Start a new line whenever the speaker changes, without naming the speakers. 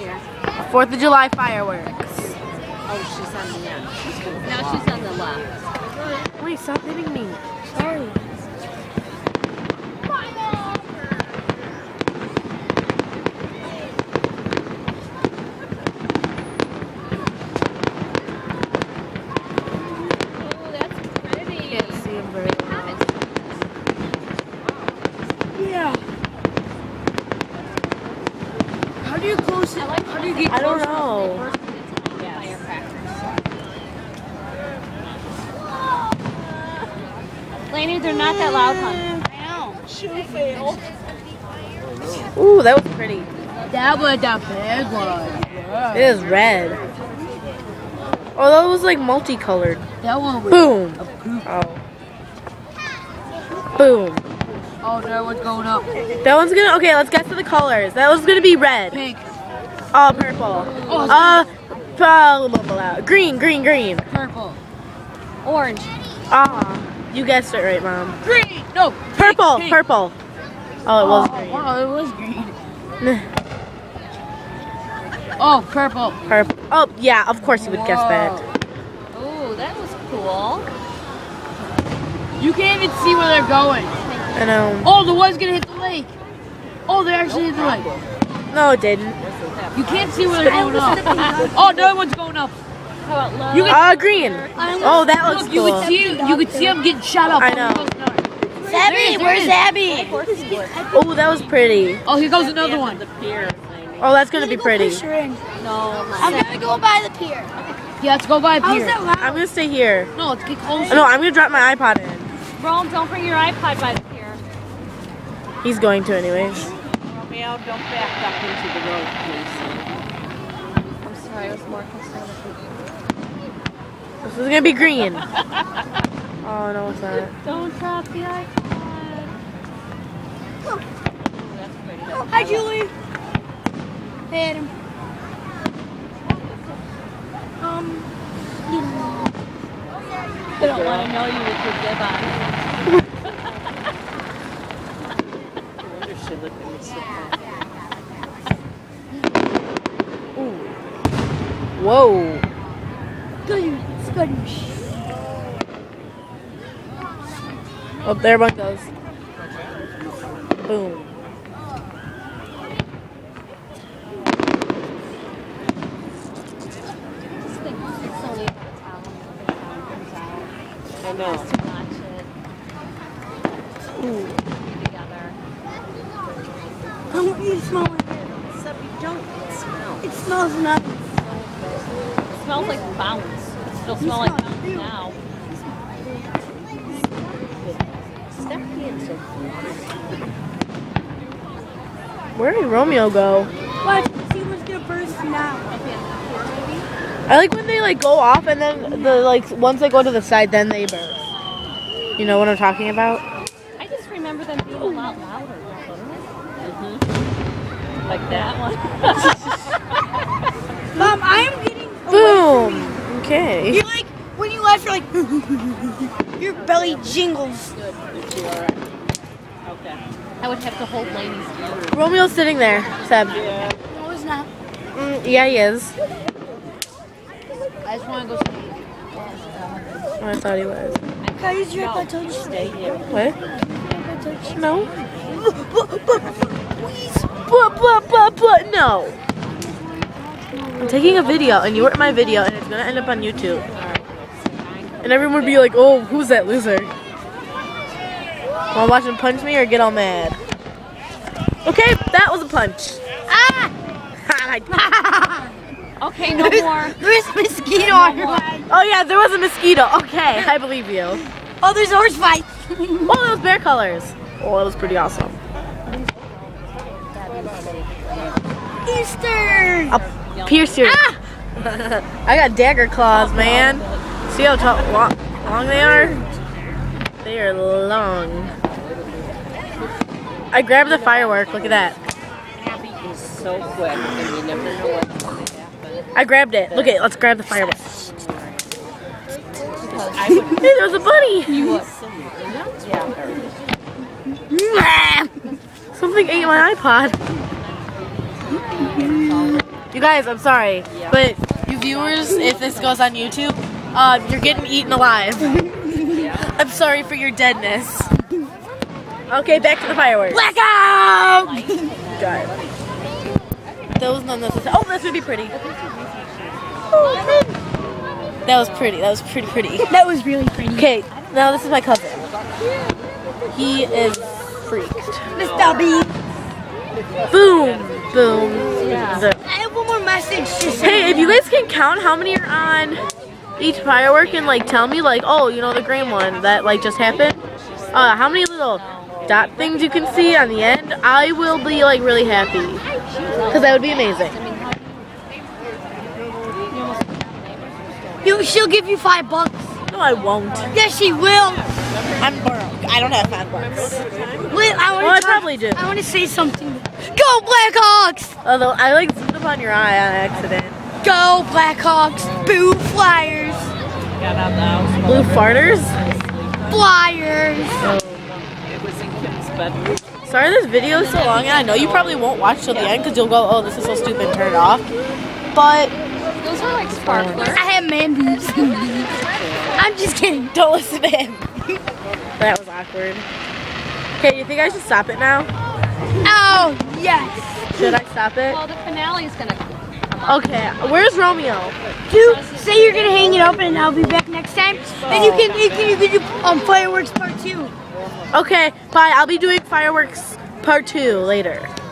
here.
4th of July fireworks.
Oh, she's on the end. Now she's on the left.
Wait, stop hitting me. Sorry.
Oh, that's pretty.
Can't see him very well.
Yeah. How do you close it? How do you get
I don't
close?
know.
Lainey, they're not that loud, hon.
I know. Should fail.
Ooh, that was pretty.
That was the big one. Yeah.
It is red. Oh, that was like multicolored.
That one was
Boom.
a poop.
Oh. Boom.
Oh, that one's going up.
That one's gonna. Okay, let's get to the colors. That one's gonna be red.
Pink.
Oh, purple. Green, green, green.
Purple.
Orange.
Ah, you guessed it right, Mom.
Green. No.
Purple,
Pink.
purple. Oh, it was green.
Oh, it was green. Oh, purple.
Purple. Oh, yeah, of course you would guess that.
Oh, that was cool.
You can't even see where they're going.
I know.
Oh, the one's gonna hit the lake. Oh, they actually hit the lake.
No, it didn't.
You can't see where they're going up. Oh, the other one's going up.
How about love?
You
Green. Oh, that looks
Look, you
cool.
could see them getting shot up.
I know.
Abby, where's Abby?
Oh, that was pretty.
Oh, here goes another one.
Oh, that's gonna be pretty.
No,
I'm gonna go by the pier.
Yeah, let's go by
How's
here.
that loud?
I'm gonna stay here.
No, let's get closer.
No, I'm gonna drop my iPod in.
Rome, don't bring your iPod by the pier.
He's going to anyways.
Romeo, don't back up into the road, please. I'm sorry, I was more concerned with
This is gonna be green. Oh no, it's not.
you. Don't drop the iPod. Oh, that's pretty.
Hi, Julie. Hey, Adam.
I don't want to know you with your bib on.
Whoa. Oh, there one goes. Boom.
This thing is only about a towel when the sound comes out.
I know.
Just to watch it.
Ooh.
Be together.
I want you to smell it.
Except you don't smell.
It smells nice.
It smells like bounce. It still smells like bounce now. Stop being so
Where did Romeo go?
Watch, see what's gonna burst now.
I like when they like go off and then once they go to the side, then they burst. You know what I'm talking about?
I just remember them being a lot louder, wasn't it? Mm-hmm. Like that one.
Mom, I am getting
Boom. Okay.
You're like, when you laugh, you're like, your belly jingles.
Okay. I would have to hold Lainey's hand.
Romeo's sitting there, Seb.
No, it's not.
Yeah, he is.
I just want to go see.
Oh, I thought he was.
Can I use your iPod touch?
Stay here.
What?
iPod touch?
No.
Please.
But no. I'm taking a video, and you were in my video, and it's gonna end up on YouTube. And everyone would be like, "Oh, who's that loser? Wanna watch him punch me or get all mad?" Okay, that was a punch.
Ah!
Okay, no more.
There's a mosquito on your leg.
Oh yeah, there was a mosquito. Okay, I believe you.
Oh, there's a horse fight.
Oh, those bear colors. Oh, that was pretty awesome.
Easter.
I'll pierce your. I got dagger claws, man. See how long they are? They are long. I grabbed the firework. Look at that.
Abby is so quick, and you never know what's going to happen.
I grabbed it. Look at. Let's grab the firework.
I would.
Hey, there was a bunny.
You would. Yeah.
Something ate my iPod. You guys, I'm sorry, but you viewers, if this goes on YouTube, you're getting eaten alive. I'm sorry for your deadness. Okay, back to the fireworks.
Blackout!
God. Those none of this. Oh, that's gonna be pretty. That was pretty. That was pretty.
That was really pretty.
Okay, now this is my cousin. He is freaked.
Mr. B.
Boom, boom.
I have one more message to say.
Hey, if you guys can count how many are on each firework and like tell me like, oh, you know the green one that like just happened. How many little dot things you can see on the end? I will be like really happy because that would be amazing.
She'll give you $5.
No, I won't.
Yes, she will.
I'm broke. I don't have $5.
Wait,
I probably do.
I want to say something. Go Blackhawks!
Although I like zoomed up on your eye on accident.
Go Blackhawks! Boo Flyers!
Blue farters?
Flyers!
Sorry this video is so long and I know you probably won't watch till the end because you'll go, oh, this is so stupid and turn it off. But
Those are like sparklers.
I have man boobs. I'm just kidding.
don't listen to him. That was awkward. Okay, you think I should stop it now?
Oh, yes.
Should I stop it?
Well, the finale is gonna come up.
Okay, where's Romeo?
Dude, say you're gonna hang it up and I'll be back next time. And you can do fireworks part 2.
Okay, bye. I'll be doing fireworks part 2 later.